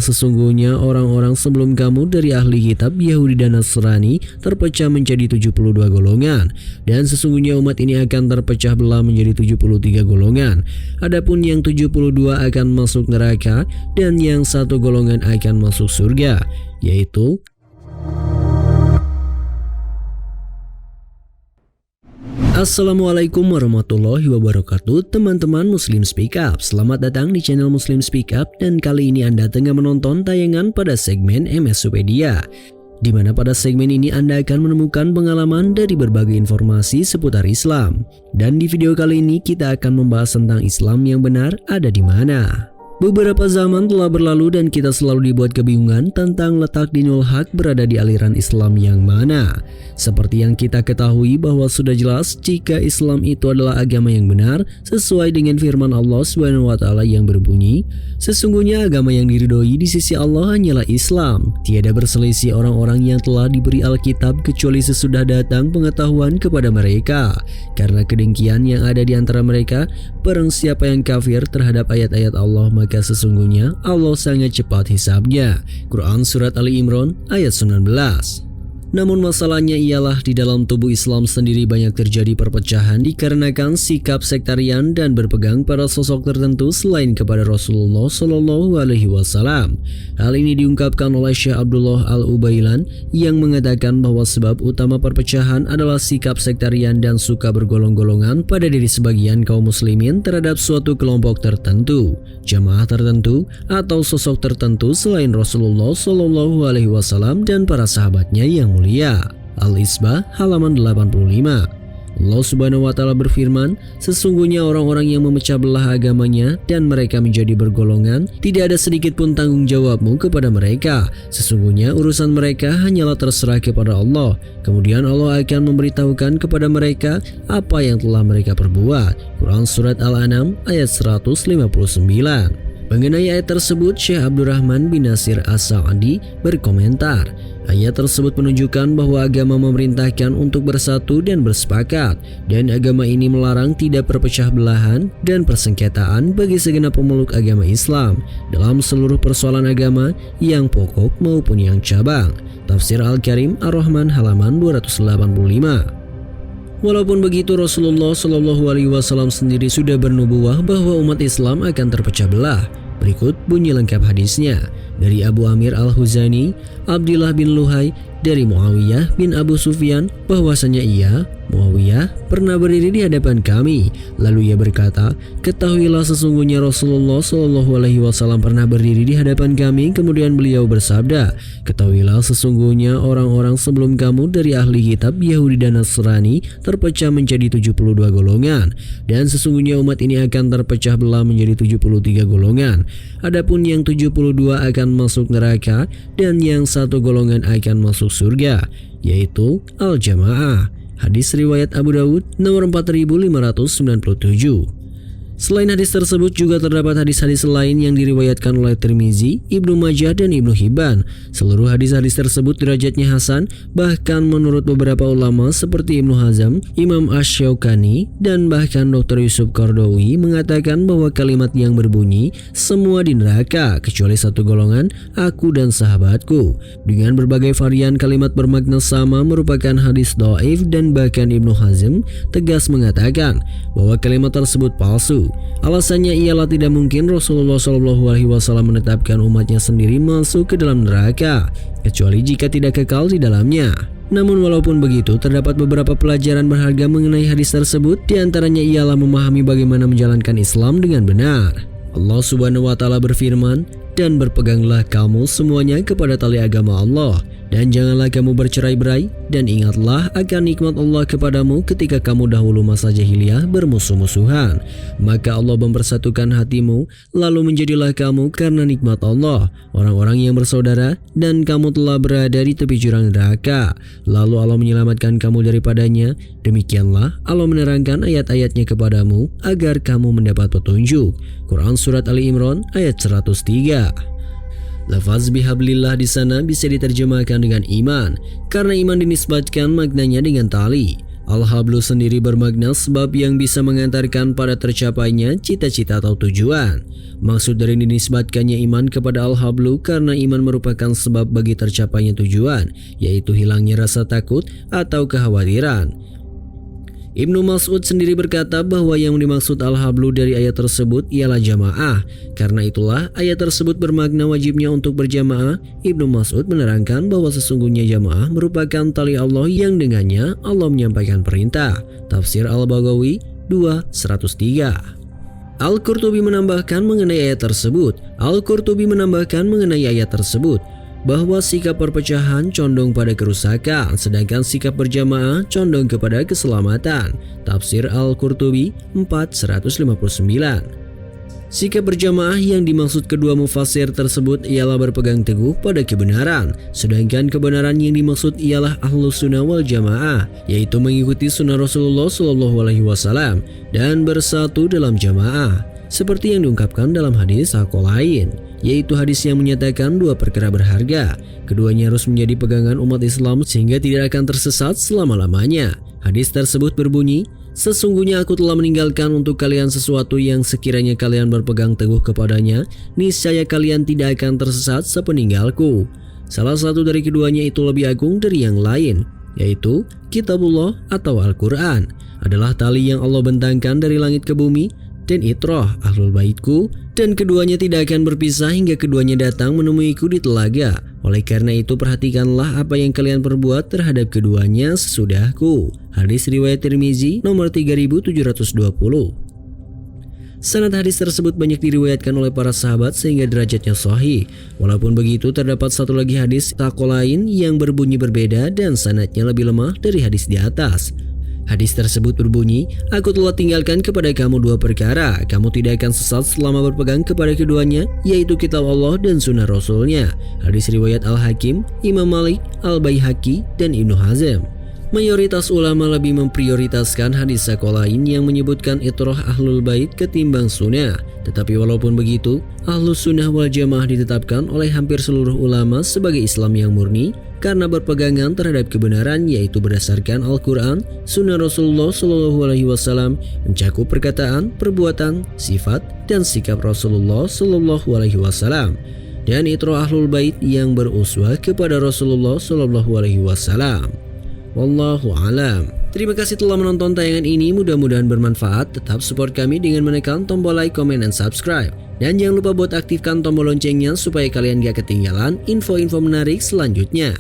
Ketahuilah sesungguhnya orang-orang sebelum kamu dari ahli kitab Yahudi dan Nasrani terpecah menjadi 72 golongan, dan sesungguhnya umat ini akan terpecah belah menjadi 73 golongan. Adapun yang 72 akan masuk neraka dan yang satu golongan akan masuk surga, yaitu Assalamualaikum warahmatullahi wabarakatuh, teman-teman Muslim Speak Up. Selamat datang di channel Muslim Speak Up, dan kali ini Anda tengah menonton tayangan pada segmen MSupedia, di mana pada segmen ini Anda akan menemukan pengalaman dari berbagai informasi seputar Islam. Dan di video kali ini kita akan membahas tentang Islam yang benar ada di mana. Beberapa zaman telah berlalu dan kita selalu dibuat kebingungan tentang letak Dinul Haq berada di aliran Islam yang mana. Seperti yang kita ketahui bahwa sudah jelas jika Islam itu adalah agama yang benar sesuai dengan firman Allah SWT yang berbunyi, sesungguhnya agama yang diridhoi di sisi Allah hanyalah Islam. Tiada berselisih orang-orang yang telah diberi Alkitab kecuali sesudah datang pengetahuan kepada mereka. Karena kedengkian yang ada di antara mereka, barang siapa yang kafir terhadap ayat-ayat Allah, maka sesungguhnya Allah sangat cepat hisabnya. Quran Surat Ali Imran ayat 19. Namun masalahnya ialah di dalam tubuh Islam sendiri banyak terjadi perpecahan dikarenakan sikap sektarian dan berpegang pada sosok tertentu selain kepada Rasulullah SAW. Hal ini diungkapkan oleh Syekh Abdullah Al-Ubailan yang mengatakan bahwa sebab utama perpecahan adalah sikap sektarian dan suka bergolong-golongan pada diri sebagian kaum muslimin terhadap suatu kelompok tertentu, jamaah tertentu, atau sosok tertentu selain Rasulullah SAW dan para sahabatnya yang mulia. Al-Isbah halaman 85. Allah Subhanahu wa Ta'ala berfirman, sesungguhnya orang-orang yang memecah belah agamanya dan mereka menjadi bergolongan, tidak ada sedikit pun tanggung jawabmu kepada mereka. Sesungguhnya urusan mereka hanyalah terserah kepada Allah. Kemudian Allah akan memberitahukan kepada mereka apa yang telah mereka perbuat. Quran Surat Al-An'am ayat 159. Mengenai ayat tersebut, Syekh Abdurrahman bin Nasir As-Sa'di berkomentar, ayat tersebut menunjukkan bahwa agama memerintahkan untuk bersatu dan bersepakat, dan agama ini melarang tidak perpecah belahan dan persengketaan bagi segenap pemeluk agama Islam dalam seluruh persoalan agama yang pokok maupun yang cabang. Tafsir Al-Karim Ar-Rahman halaman 285. Walaupun begitu, Rasulullah SAW sendiri sudah bernubuwah bahwa umat Islam akan terpecah belah. Berikut bunyi lengkap hadisnya dari Abu Amir Al-Huzani, Abdullah bin Luhai, dari Muawiyah bin Abu Sufyan bahwasanya ia, Muawiyah, pernah berdiri di hadapan kami. Lalu ia berkata, ketahuilah sesungguhnya Rasulullah SAW pernah berdiri di hadapan kami. Kemudian beliau bersabda, ketahuilah sesungguhnya orang-orang sebelum kamu dari ahli kitab Yahudi dan Nasrani terpecah menjadi 72 golongan, dan sesungguhnya umat ini akan terpecah belah menjadi 73 golongan. Adapun yang 72 akan masuk neraka dan yang satu golongan akan masuk surga, yaitu Al-Jamaah. Hadis riwayat Abu Dawud nomor 4597. Selain hadis tersebut juga terdapat hadis-hadis lain yang diriwayatkan oleh Tirmizi, Ibnu Majah, dan Ibnu Hibban. Seluruh hadis-hadis tersebut derajatnya hasan, bahkan menurut beberapa ulama seperti Ibnu Hazm, Imam Asy-Syaukani, dan bahkan Dr. Yusuf Qaradawi mengatakan bahwa kalimat yang berbunyi semua di neraka kecuali satu golongan, aku dan sahabatku, dengan berbagai varian kalimat bermakna sama merupakan hadis dhaif, dan bahkan Ibnu Hazm tegas mengatakan bahwa kalimat tersebut palsu. Alasannya ialah tidak mungkin Rasulullah SAW menetapkan umatnya sendiri masuk ke dalam neraka kecuali jika tidak kekal di dalamnya. Namun walaupun begitu, terdapat beberapa pelajaran berharga mengenai hadis tersebut. Di antaranya ialah memahami bagaimana menjalankan Islam dengan benar. Allah Subhanahu wa Ta'ala berfirman, dan berpeganglah kamu semuanya kepada tali agama Allah, dan janganlah kamu bercerai-berai, dan ingatlah akan nikmat Allah kepadamu ketika kamu dahulu masa jahiliyah bermusuh-musuhan. Maka Allah mempersatukan hatimu, lalu menjadilah kamu karena nikmat Allah orang-orang yang bersaudara, dan kamu telah berada di tepi jurang neraka. Lalu Allah menyelamatkan kamu daripadanya. Demikianlah Allah menerangkan ayat-ayatnya kepadamu agar kamu mendapat petunjuk. Quran Surat Ali Imran ayat 103. Lafaz bihablillah di sana bisa diterjemahkan dengan iman, karena iman dinisbatkan maknanya dengan tali. Al-Hablu sendiri bermakna sebab yang bisa mengantarkan pada tercapainya cita-cita atau tujuan. Maksud dari dinisbatkannya iman kepada Al-Hablu karena iman merupakan sebab bagi tercapainya tujuan, yaitu hilangnya rasa takut atau kekhawatiran. Ibnu Mas'ud sendiri berkata bahwa yang dimaksud Al-Hablu dari ayat tersebut ialah jamaah. Karena itulah ayat tersebut bermakna wajibnya untuk berjamaah. Ibnu Mas'ud menerangkan bahwa sesungguhnya jamaah merupakan tali Allah yang dengannya Allah menyampaikan perintah. Tafsir Al-Baghawi 2:103. Al-Qurtubi menambahkan mengenai ayat tersebut bahwa sikap perpecahan condong pada kerusakan, sedangkan sikap berjamaah condong kepada keselamatan. Tafsir Al-Qurtubi 4:159. Sikap berjamaah yang dimaksud kedua mufassir tersebut ialah berpegang teguh pada kebenaran, sedangkan kebenaran yang dimaksud ialah Ahlus Sunnah wal Jamaah, yaitu mengikuti sunnah Rasulullah SAW dan bersatu dalam jamaah. Seperti yang diungkapkan dalam hadis Saqalain, yaitu hadis yang menyatakan dua perkara berharga. Keduanya harus menjadi pegangan umat Islam sehingga tidak akan tersesat selama-lamanya. Hadis tersebut berbunyi, sesungguhnya aku telah meninggalkan untuk kalian sesuatu yang sekiranya kalian berpegang teguh kepadanya, niscaya kalian tidak akan tersesat sepeninggalku. Salah satu dari keduanya itu lebih agung dari yang lain, yaitu Kitabullah atau Al-Quran. Adalah tali yang Allah bentangkan dari langit ke bumi, dan itrah ahlul baitku, dan keduanya tidak akan berpisah hingga keduanya datang menemuiku di telaga. Oleh karena itu perhatikanlah apa yang kalian perbuat terhadap keduanya sesudahku. Hadis riwayat Tirmizi nomor 3720. Sanad hadis tersebut banyak diriwayatkan oleh para sahabat sehingga derajatnya sahih. Walaupun begitu terdapat satu lagi hadis Saqalain yang berbunyi berbeda dan sanadnya lebih lemah dari hadis di atas. Hadis tersebut berbunyi, aku telah tinggalkan kepada kamu dua perkara, kamu tidak akan sesat selama berpegang kepada keduanya, yaitu kitab Allah dan sunnah Rasulnya. Hadis riwayat Al-Hakim, Imam Malik, Al-Baihaqi, dan Ibnu Hazm. Mayoritas ulama lebih memprioritaskan hadis Saqalain yang menyebutkan itrah ahlul bait ketimbang sunnah. Tetapi walaupun begitu, Ahlus Sunnah wal Jamaah ditetapkan oleh hampir seluruh ulama sebagai Islam yang murni karena berpegangan terhadap kebenaran, yaitu berdasarkan Al-Quran, Sunnah Rasulullah SAW, mencakup perkataan, perbuatan, sifat, dan sikap Rasulullah SAW, dan itrah ahlul bait yang beruswah kepada Rasulullah SAW. Wallahu alam. Terima kasih telah menonton tayangan ini, mudah-mudahan bermanfaat. Tetap support kami dengan menekan tombol like, comment, dan subscribe. Dan jangan lupa buat aktifkan tombol loncengnya supaya kalian gak ketinggalan info-info menarik selanjutnya.